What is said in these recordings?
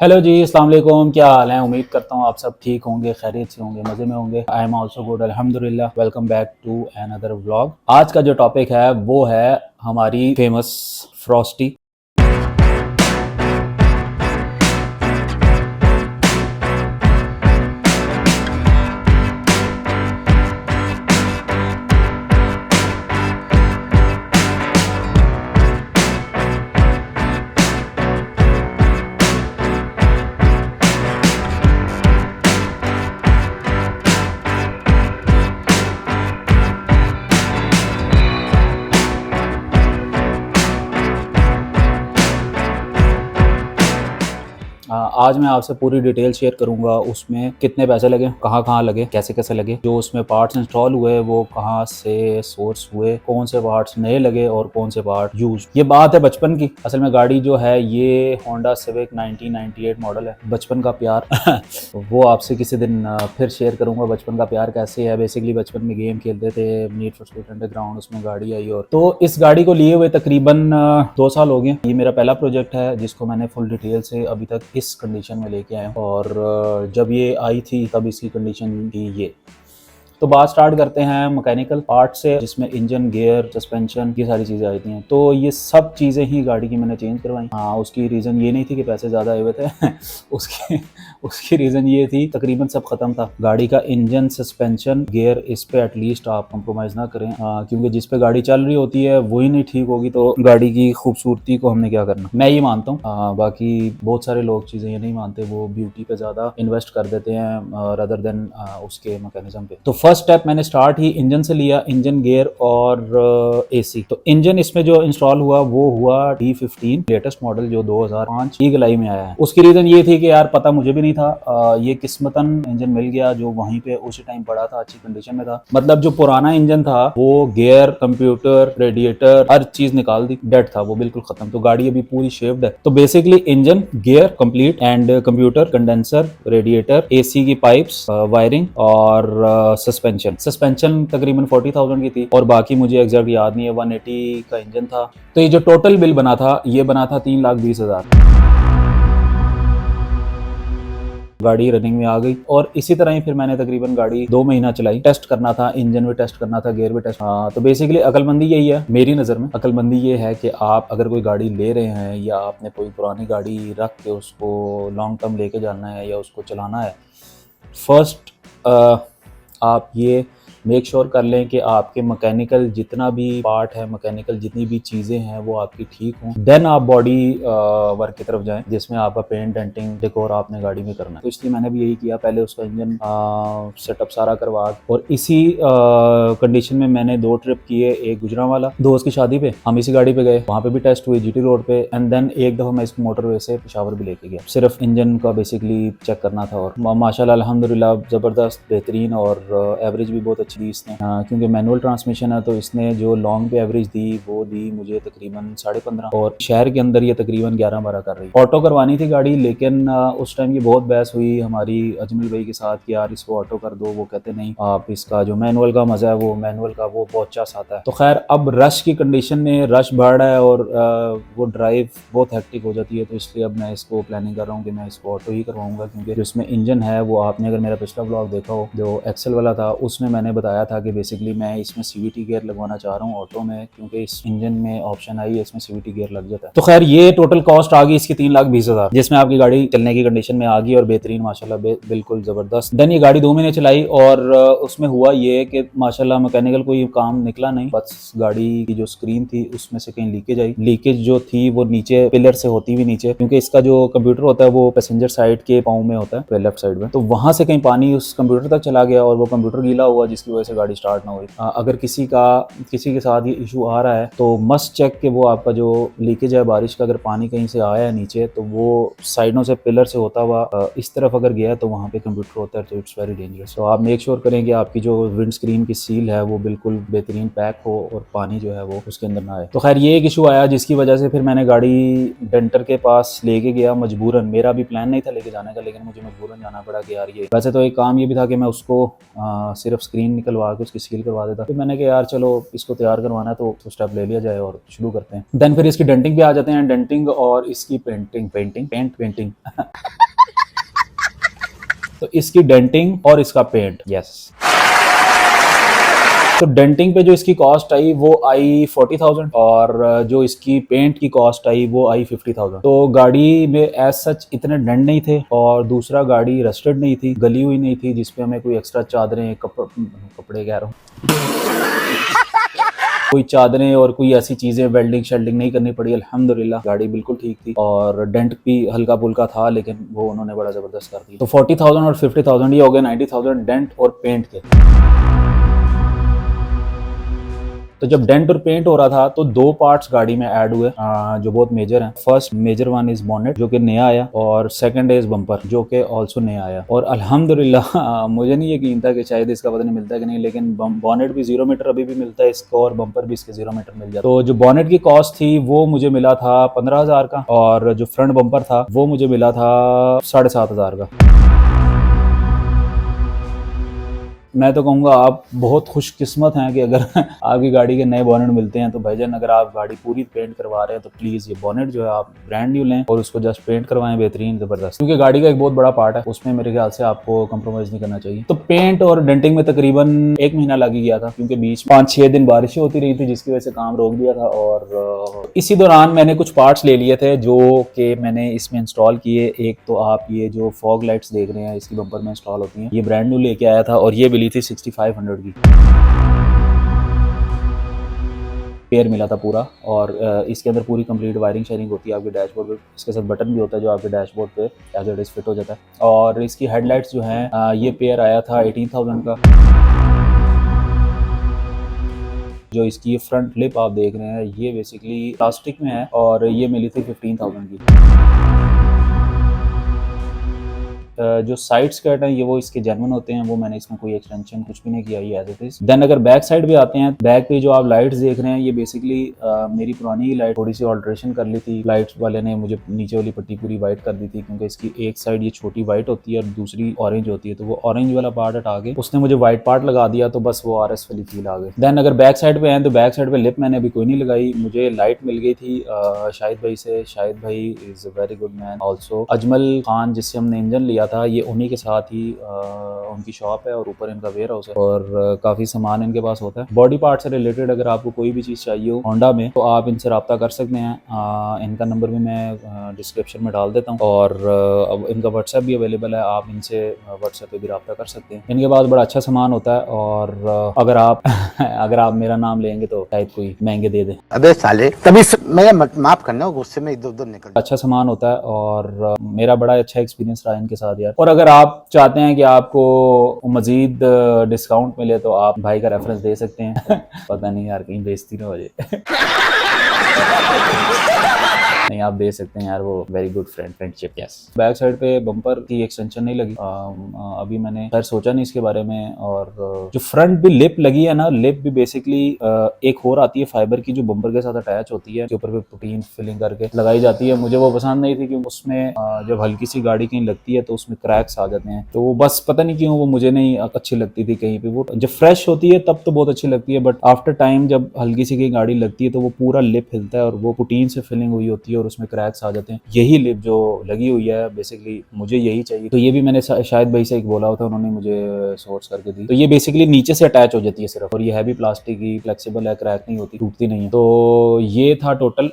Hello जी, अस्सलाम वालेकुम। क्या हाल है? उम्मीद करता हूँ आप सब ठीक होंगे, खैरियत से होंगे, मज़े में होंगे। आई एम आल्सो गुड, अल्हम्दुलिल्लाह। Welcome back to another vlog. आज का जो टॉपिक है वो है हमारी फेमस फ्रॉस्टी। आज मैं आपसे पूरी डिटेल शेयर करूंगा, उसमें कितने पैसे लगे, कहाँ कहाँ लगे, कैसे कैसे लगे, जो उसमें पार्ट्स इंस्टॉल हुए वो कहाँ से सोर्स हुए, कौन से पार्ट्स नए लगे और कौन से पार्ट यूज। ये बात है बचपन की। असल में गाड़ी जो है ये होंडा सिविक 1998 मॉडल है। बचपन का प्यार वो आपसे किसी दिन फिर शेयर करूंगा। बचपन का प्यार कैसे है। बेसिकली बचपन में गेम खेलते थे, नीड फॉर स्पीड अंडरग्राउंड, उसमें गाड़ी आई। और तो इस गाड़ी को लिए हुए तकरीबन 2 साल हो गए। ये मेरा पहला प्रोजेक्ट है जिसको मैंने फुल डिटेल से अभी तक इस कंडीशन में लेके आया हूँ। और जब ये आई थी तब इसकी कंडीशन थी ये। तो बात स्टार्ट करते हैं मैकेनिकल पार्ट से, जिसमें इंजन, गियर, सस्पेंशन, ये सारी चीज़ें आई थी। तो ये सब चीज़ें ही गाड़ी की मैंने चेंज करवाई। हाँ, उसकी रीज़न ये नहीं थी कि पैसे ज़्यादा आए हुए थे उसकी उसकी रीज़न ये थी, तकरीबन सब खत्म था। गाड़ी का इंजन, सस्पेंशन, गियर, इस पे एटलीस्ट आप कंप्रोमाइज़ ना करें। क्योंकि जिस पे गाड़ी चल रही होती है वही नहीं ठीक होगी तो गाड़ी की खूबसूरती को हमने क्या करना। मैं ये मानता हूँ। बाकी बहुत सारे लोग चीज़ें ये नहीं मानते, वो ब्यूटी पे ज़्यादा इन्वेस्ट कर देते हैं रदर देन उसके मैकेनिज्म पे। तो फर्स्ट स्टेप मैंने स्टार्ट ही इंजन से लिया, इंजन, गियर और एसी। तो इंजन इसमें जो इंस्टॉल हुआ वो हुआ D15 लेटेस्ट मॉडल, जो 2005 ईगल आई में आया है। उसकी रीजन ये थी कि यार पता मुझे भी नहीं था, ये किस्मतन इंजन मिल गया जो वहीं पे उसी टाइम पड़ा था, अच्छी कंडीशन में था। मतलब जो पुराना इंजन था वो गियर, कंप्यूटर, रेडिएटर, हर चीज निकाल दी, डेड था वो, बिल्कुल खत्म। तो गाड़ी अभी पूरी शेप्ड है। तो basically engine, gear complete and computer, condenser, radiator, AC की पाइप्स, वायरिंग और सस्पेंशन तकरीबन 40,000 की थी। और बाकी मुझे एग्जैक्ट याद नहीं है, 180 का इंजन था। तो ये जो टोटल बिल बना था ये बना था 3,20,000। गाड़ी रनिंग में आ गई और इसी तरह ही फिर मैंने तकरीबन गाड़ी 2 महीना चलाई। टेस्ट करना था, इंजन भी टेस्ट करना था, गियर भी टेस्ट। तो बेसिकली अकलमंदी यही है मेरी नज़र में। अकलमंदी ये है कि आप अगर कोई गाड़ी ले रहे हैं या आपने कोई पुरानी गाड़ी रख के उसको लॉन्ग टर्म लेके जाना है या उसको चलाना है, फर्स्ट आप ये मेक श्योर कर लें कि आपके मैकेनिकल जितना भी पार्ट है, मैकेनिकल जितनी भी चीज़ें हैं वो आपकी ठीक हों। देन आप बॉडी वर्क की तरफ जाएं, जिसमें आपका पेंट, डेंटिंग, डेकोर आपने गाड़ी में करना है। तो इसलिए मैंने भी यही किया, पहले उसका इंजन सेटअप सारा करवा। और इसी कंडीशन में मैंने 2 ट्रिप किए। एक गुजरांवाला दोस्त की शादी पे, हम इसी गाड़ी पे गए, वहाँ पे भी टेस्ट हुई GT रोड पे। एंड देन एक दफ़ा मैं इसको मोटरवे से पेशावर भी लेके गया, सिर्फ इंजन का बेसिकली चेक करना था। और माशाल्लाह अल्हम्दुलिल्लाह ज़बरदस्त, बेहतरीन और एवरेज भी बहुत अच्छी दी इसने। क्योंकि मैनुअल ट्रांसमिशन है तो इसने जो लॉन्ग पे एवरेज दी वो दी मुझे तकरीबन 15.5, और शहर के अंदर ये तकरीबन 11-12 कर रही। ऑटो करवानी थी गाड़ी, लेकिन उस टाइम ये बहुत बहस हुई हमारी अजमल भाई के साथ कि यार इसको ऑटो कर दो। वो कहते नहीं, आप इसका जो मैनुअल का मजा है वो मैनुअल का वो बहुत अच्छा आता है। तो खैर अब रश की कंडीशन में रश बढ़ रहा है और वो ड्राइव बहुत हेक्टिक हो जाती है, तो इसलिए अब मैं इसको प्लानिंग कर रहा हूँ कि मैं इसको ऑटो ही करवाऊंगा। क्योंकि जो इसमें इंजन है वो, आपने अगर मेरा पिछला ब्लॉग देखा हो जो एक्सेल वाला था, उसमें मैंने बताया था कि बेसिकली मैं इसमें CVT गियर लगवाना चाह रहा हूँ ऑटो में, क्योंकि इस इंजन में ऑप्शन आई है इसमें CVT गियर लग जाता है। तो खैर ये टोटल कॉस्ट आ गई इसकी 3,20,000, जिसमें आपकी गाड़ी चलने की कंडीशन में आ गई और बेहतरीन माशाल्लाह, बिल्कुल जबरदस्त। देन ये गाड़ी 2 महीने चलाई और उसमें हुआ ये कि माशाल्लाह मैकेनिकल कोई काम निकला नहीं। बस गाड़ी की जो स्क्रीन थी उसमें से कहीं लीकेज आई। लीकेज जो थी वो नीचे पिलर से होती हुई नीचे, क्योंकि इसका जो कंप्यूटर होता है वो पैसेंजर साइड के पाँव में होता है, लेफ्ट साइड में, तो वहां से कहीं पानी उस कंप्यूटर तक चला गया और वो कंप्यूटर गीला हुआ, जिसकी वजह से गाड़ी स्टार्ट ना हुई। अगर किसी के साथ ये इशू आ रहा है तो मस्ट चेक कि वो आपका जो लीकेज है बारिश का, अगर पानी कहीं से आया है नीचे तो वो साइडों से पिलर से होता हुआ इस तरफ अगर गया तो वहाँ पे कंप्यूटर होता है, तो इट्स वेरी डेंजरस। तो आप मेक श्योर करें कि आपकी जो विंड स्क्रीन की सील है वो बिल्कुल बेहतरीन पैक हो और पानी जो है वो उसके अंदर ना आए। तो खैर ये एक इशू आया जिसकी वजह से फिर मैंने गाड़ी डेंटर के पास लेके गया मजबूरन। मेरा भी प्लान नहीं था लेके जाने का, लेकिन मुझे मजबूरन जाना पड़ा कि यार ये, वैसे तो एक काम ये भी था कि मैं उसको सिर्फ स्क्रीन निकलवा के उसकी सील करवा देता। तो मैंने कहा यार चलो इसको तैयार करवाना है तो स्टेप ले लिया जाए और शुरू करते हैं। देन फिर इसकी डेंटिंग पे आ जाते हैं, डेंटिंग और इसकी पेंटिंग तो इसकी डेंटिंग और इसका पेंट। यस, तो डेंटिंग पे जो इसकी कॉस्ट आई वो आई 40,000 और जो इसकी पेंट की कॉस्ट आई वो आई 50,000। तो गाड़ी में एज सच इतने डेंट नहीं थे और दूसरा गाड़ी रस्टेड नहीं थी, गली हुई नहीं थी जिसपे हमें कोई एक्स्ट्रा चादरें कपड़े कह रहा हूँ कोई चादरें और कोई ऐसी चीजें वेल्डिंग शेल्डिंग नहीं करनी पड़ी। अल्हम्दुलिल्लाह गाड़ी बिल्कुल ठीक थी और डेंट भी हल्का फुल्का था लेकिन वो उन्होंने बड़ा जबरदस्त कर दिया। तो 40,000 और 50,000 ये हो गए 90,000 डेंट और पेंट के। तो जब डेंट और पेंट हो रहा था तो दो पार्ट्स गाड़ी में ऐड हुए जो बहुत मेजर हैं। First major one is bonnet जो कि नया आया और सेकंड इज बम्पर जो कि ऑल्सो नया आया। और अल्हम्दुलिल्लाह मुझे नहीं यकीन था कि शायद इसका पता नहीं मिलता है कि नहीं, लेकिन बॉनेट भी 0 मीटर अभी भी मिलता है इसको और बम्पर भी इसके 0 मीटर मिल जाता है। तो जो बॉनेट की कॉस्ट थी वो मुझे मिला था 15,000 का और जो फ्रंट बम्पर था वो मुझे मिला था 7,500 का। मैं तो कहूँगा आप बहुत खुशकिस्मत हैं कि अगर आपकी गाड़ी के नए बॉनेट मिलते हैं। तो भाईजान अगर आप गाड़ी पूरी पेंट करवा रहे हैं तो प्लीज़ ये बॉनेट जो है आप ब्रांड न्यू लें और उसको जस्ट पेंट करवाएं बेहतरीन ज़बरदस्त, क्योंकि गाड़ी का एक बहुत बड़ा पार्ट है, उसमें मेरे ख्याल से आपको कंप्रोमाइज़ नहीं करना चाहिए। तो पेंट और डेंटिंग में तकरीबन 1 महीना लग ही गया था क्योंकि बीच 5-6 दिन बारिशें होती रही थी जिसकी वजह से काम रोक दिया था। और इसी दौरान मैंने कुछ पार्ट्स ले लिए थे जो कि मैंने इसमें इंस्टॉल किए। एक तो आप ये जो फॉग लाइट्स देख रहे हैं इसकी बम्पर में इंस्टॉल होती हैं, ये ब्रांड न्यू लेके आया था और ये मिली थी 6500 की, पेयर मिला था पूरा। और इसके अंदर पूरी कंप्लीट वायरिंग शेयरिंग होती है आपके डैशबोर्ड पे। इसके साथ बटन भी होता है जो आपके डैशबोर्ड पे एज इट इज फिट हो जाता है। और इसकी हेडलाइट्स जो हैं ये पेयर आया था 18,000 का। जो इसकी ये फ्रंट लिप आप देख रहे हैं ये बेसिकली प्लास्टिक में है और ये मिली थी 15,000 की। जो साइड स्कर्ट है ये वो इसके जेन्युइन होते हैं, वो मैंने इसमें कोई एक्सटेंशन कुछ भी नहीं किया, ये एज इट इज। देन अगर बैक साइड पे आते हैं, बैक पे जो आप लाइट्स देख रहे हैं ये बेसिकली मेरी पुरानी ही लाइट थोड़ी सी ऑल्ट्रेशन कर ली थी। लाइट्स वाले ने मुझे नीचे वाली पट्टी पूरी वाइट कर दी थी क्योंकि इसकी एक साइड ये छोटी वाइट होती है और दूसरी ऑरेंज होती है। तो वो ऑरेंज वाला पार्ट हटा के उसने मुझे व्हाइट पार्ट लगा दिया तो बस वो RS वाली फील आ गई। देन अगर बैक साइड पे हैं तो बैक साइड पे लिप मैंने अभी कोई नहीं लगाई, मुझे लाइट मिल गई थी शाहिद भाई से। शाहिद भाई is a very good man also. Ajmal Khan जिससे हमने इंजन लिया था ये उन्हीं के साथ ही उनकी शॉप है और ऊपर इनका वेयर हाउस है और काफ़ी सामान इनके पास होता है। बॉडी पार्ट से रिलेटेड अगर आपको कोई भी चीज़ चाहिए हो होंडा में तो आप इनसे रब्ता कर सकते हैं। इनका नंबर भी मैं डिस्क्रिप्शन में डाल देता हूँ और अब इनका व्हाट्सएप भी अवेलेबल है, आप इनसे व्हाट्सएप पे भी रब्ता कर सकते हैं। इनके पास बड़ा अच्छा सामान होता है और अगर आप अगर आप मेरा नाम लेंगे तो शायद कोई महंगे दे दें। अबे साले तभी मैं माफ करना, गुस्से में इधर उधर निकल। अच्छा सामान होता है और मेरा बड़ा अच्छा एक्सपीरियंस रहा इनके साथ यार। और अगर आप चाहते हैं कि आपको मजीद डिस्काउंट मिले तो आप भाई का रेफरेंस दे सकते हैं पता नहीं यार कहीं बेइज्जती ना हो जाए नहीं आप दे सकते हैं यार, वो very good friendship. Yes, back side पे बम्पर की एक्सटेंशन नहीं लगी अभी मैंने खैर सोचा नहीं इसके बारे में। और जो फ्रंट भी लिप लगी है ना, लिप भी बेसिकली एक और आती है फाइबर की जो बम्पर के साथ अटैच होती है, के ऊपर भी प्रोटीन फिलिंग करके लगाई जाती है। मुझे वो पसंद नहीं थी क्योंकि उसमें जब हल्की सी गाड़ी कहीं लगती है तो उसमें क्रैक्स आ जाते हैं, तो वो बस पता नहीं क्यों वो मुझे नहीं अच्छी लगती थी। कहीं पे वो जब फ्रेश होती है तब तो बहुत अच्छी लगती है, बट आफ्टर टाइम जब हल्की सी कहीं गाड़ी लगती है तो वो पूरा लिप हिलता है और वो प्रोटीन से फिलिंग हुई होती है और उसमें क्रैक्स आ जाते हैं। यही लिप जो लगी हुई है बेसिकली मुझे यही चाहिए। तो ये भी मैंने शायद भाई से एक बोला था, उन्होंने मुझे सोर्स करके दी। तो ये बेसिकली नीचे से अटैच हो जाती है सिर्फ और ये है भी प्लास्टिक की, फ्लेक्सिबल है, क्रैक नहीं होती, टूटती नहीं है। तो ये था टोटल।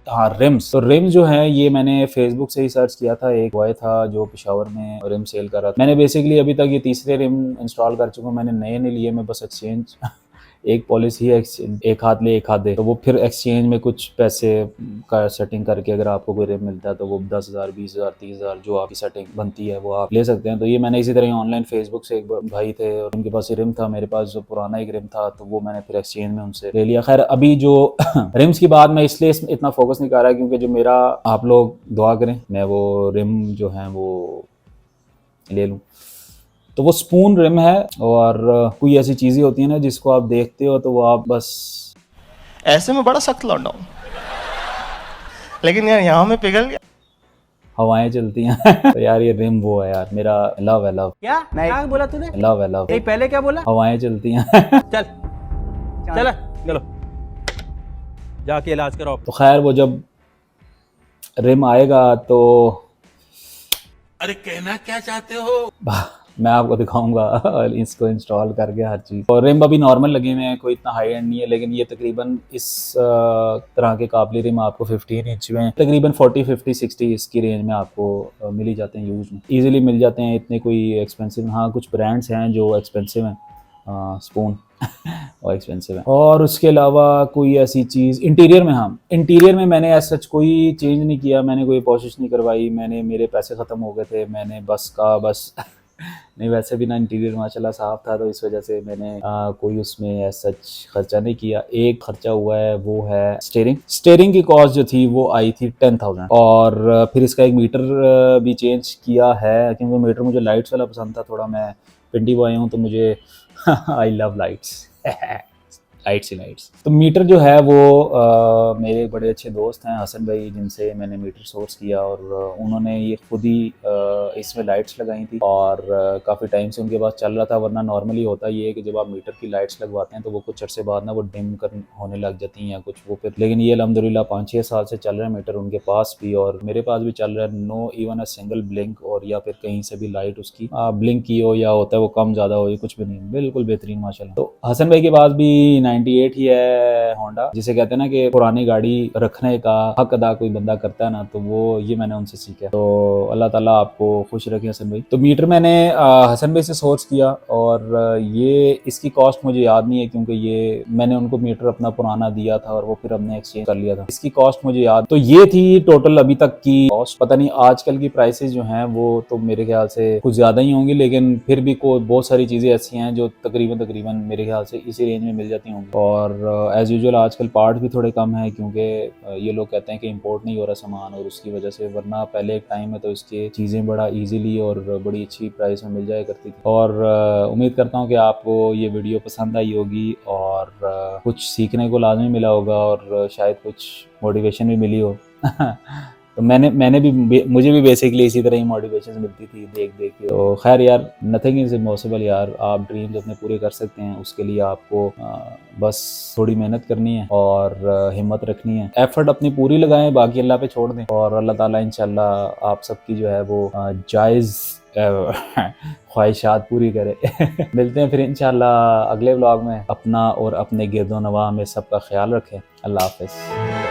हाँ, रिम्स। तो रिम्स जो है ये मैंने फेसबुक से ही सर्च किया था। एक बॉय था जो पेशावर में रिम सेल कर रहा था। मैंने बेसिकली अभी तक ये तीसरे रिम इंस्टॉल कर चुका हूँ, मैंने नए नहीं लिए, मैं बस एक्सचेंज एक पॉलिसी है एक हाथ ले एक हाथ दे, तो वो फिर एक्सचेंज में कुछ पैसे का सेटिंग करके अगर आपको कोई रिम मिलता है तो वो 10,000 20,000 30,000 जो आपकी सेटिंग बनती है वो आप ले सकते हैं। तो ये मैंने इसी तरह ऑनलाइन फेसबुक से एक भाई थे और उनके पास ये रिम था, मेरे पास जो पुराना एक रिम था तो वो मैंने फिर एक्सचेंज में उनसे ले लिया। खैर अभी जो रिम्स की बात मैं इसलिए इतना फोकस नहीं कर रहा क्योंकि जो मेरा, आप लोग दुआ करें मैं वो रिम जो है वो ले लूँ। तो वो स्पून रिम है और कोई ऐसी चीजें होती है ना जिसको आप देखते हो तो वो आप बस ऐसे में बड़ा सख्त लौंडा हूं, लेकिन यार यहाँ में पिघल गया। हवाएं चलती हैं तो यार ये रिम वो है यार, मेरा लव है, लव क्या बोला तूने? लव है, लव। नहीं पहले क्या बोला? हवाएं चलती हैं चल चल चलो जाके इलाज कराओ। तो खैर वो जब रिम आएगा तो अरे कहना क्या चाहते हो? मैं आपको दिखाऊंगा इसको इंस्टॉल करके हर चीज़। और रिम अभी नॉर्मल लगे हुए हैं, कोई इतना हाई एंड नहीं है, लेकिन ये तकरीबन इस तरह के काबली रिम आपको 15 इंच में तकरीबन 40 50 60 इसकी रेंज में आपको मिल ही जाते हैं, यूज में इजीली मिल जाते हैं, इतने कोई एक्सपेंसिव। हाँ कुछ ब्रांड्स हैं जो एक्सपेंसिव हैं, स्पून और एक्सपेंसिव है। और उसके अलावा कोई ऐसी चीज़ इंटीरियर में, हाँ इंटीरियर में मैंने ऐसा सच कोई चेंज नहीं किया, मैंने कोई कोशिश नहीं करवाई, मैंने मेरे पैसे ख़त्म हो गए थे, मैंने बस नहीं वैसे भी ना इंटीरियर माशाल्लाह साफ था, तो इस वजह से मैंने कोई उसमें सच खर्चा नहीं किया। एक खर्चा हुआ है वो है स्टेयरिंग की कॉस्ट जो थी वो आई थी 10,000। और फिर इसका एक मीटर भी चेंज किया है, क्योंकि मीटर मुझे लाइट्स वाला पसंद था थोड़ा, मैं पिंडी बॉय हूँ तो मुझे I love lights lights he lights. तो मीटर जो है वो मेरे बड़े अच्छे दोस्त हैं हसन भाई, जिनसे मैंने मीटर सोर्स किया, और उन्होंने ये खुद ही इसमें लाइट्स लगाई थी, और काफ़ी टाइम से उनके पास चल रहा था। वरना नॉर्मली होता ये है कि जब आप मीटर की लाइट्स लगवाते हैं तो वो कुछ अर्से बाद ना वो डिम होने लग जाती हैं या कुछ वो फिर, लेकिन ये अल्हम्दुलिल्लाह 5-6 साल से चल रहा है मीटर उनके पास भी, और मेरे पास भी चल रहा है। No even a single blink, और या फिर कहीं से भी लाइट उसकी ब्लिंक की हो या होता है वो कम ज़्यादा हो, ये कुछ भी नहीं, बिल्कुल बेहतरीन माशाल्लाह। तो हसन भाई के पास भी 98 ही है होंडा, जिसे कहते हैं ना कि पुरानी गाड़ी रखने का हक अदा कोई बंदा करता है ना, तो वो ये मैंने उनसे सीखा। तो अल्लाह ताला आपको खुश रखे हसन भाई। तो मीटर मैंने हसन भाई से सोर्स किया, और ये इसकी कॉस्ट मुझे याद नहीं है, क्योंकि ये मैंने उनको मीटर अपना पुराना दिया था और वो फिर हमने एक्सचेंज कर लिया था। इसकी कॉस्ट मुझे याद, तो ये थी टोटल अभी तक की कॉस्ट। पता नहीं आजकल की प्राइसेस जो हैं वो तो मेरे ख्याल से कुछ ज्यादा ही होंगी, लेकिन फिर भी बहुत सारी चीजें ऐसी हैं जो तकरीबन मेरे ख्याल से इसी रेंज में मिल जाती होंगी। और एज यूजुअल आजकल पार्ट भी थोड़े कम है, क्योंकि ये लोग कहते हैं कि इंपोर्ट नहीं हो रहा सामान, और उसकी वजह से, वरना पहले एक टाइम में तो इसकी चीज़ें बड़ा इजीली और बड़ी अच्छी प्राइस में मिल जाया करती थी। और उम्मीद करता हूँ कि आपको ये वीडियो पसंद आई होगी, और कुछ सीखने को लाजमी मिला होगा, और शायद कुछ मोटिवेशन भी मिली हो तो मुझे भी बेसिकली इसी तरह ही मोटिवेशन मिलती थी देख के। तो खैर यार, नथिंग इज इम्पॉसिबल यार, आप ड्रीम्स अपने पूरे कर सकते हैं। उसके लिए आपको बस थोड़ी मेहनत करनी है और हिम्मत रखनी है, एफर्ट अपनी पूरी लगाएं, बाकी अल्लाह पे छोड़ दें, और अल्लाह ताला इंशाल्लाह आप सबकी जो है वो जायज़ ख्वाहिशात पूरी करे मिलते हैं फिर इंशाल्लाह अगले व्लॉग में। अपना और अपने गिरदो नवाह में सबका ख्याल रखें। अल्लाह हाफ़िज़।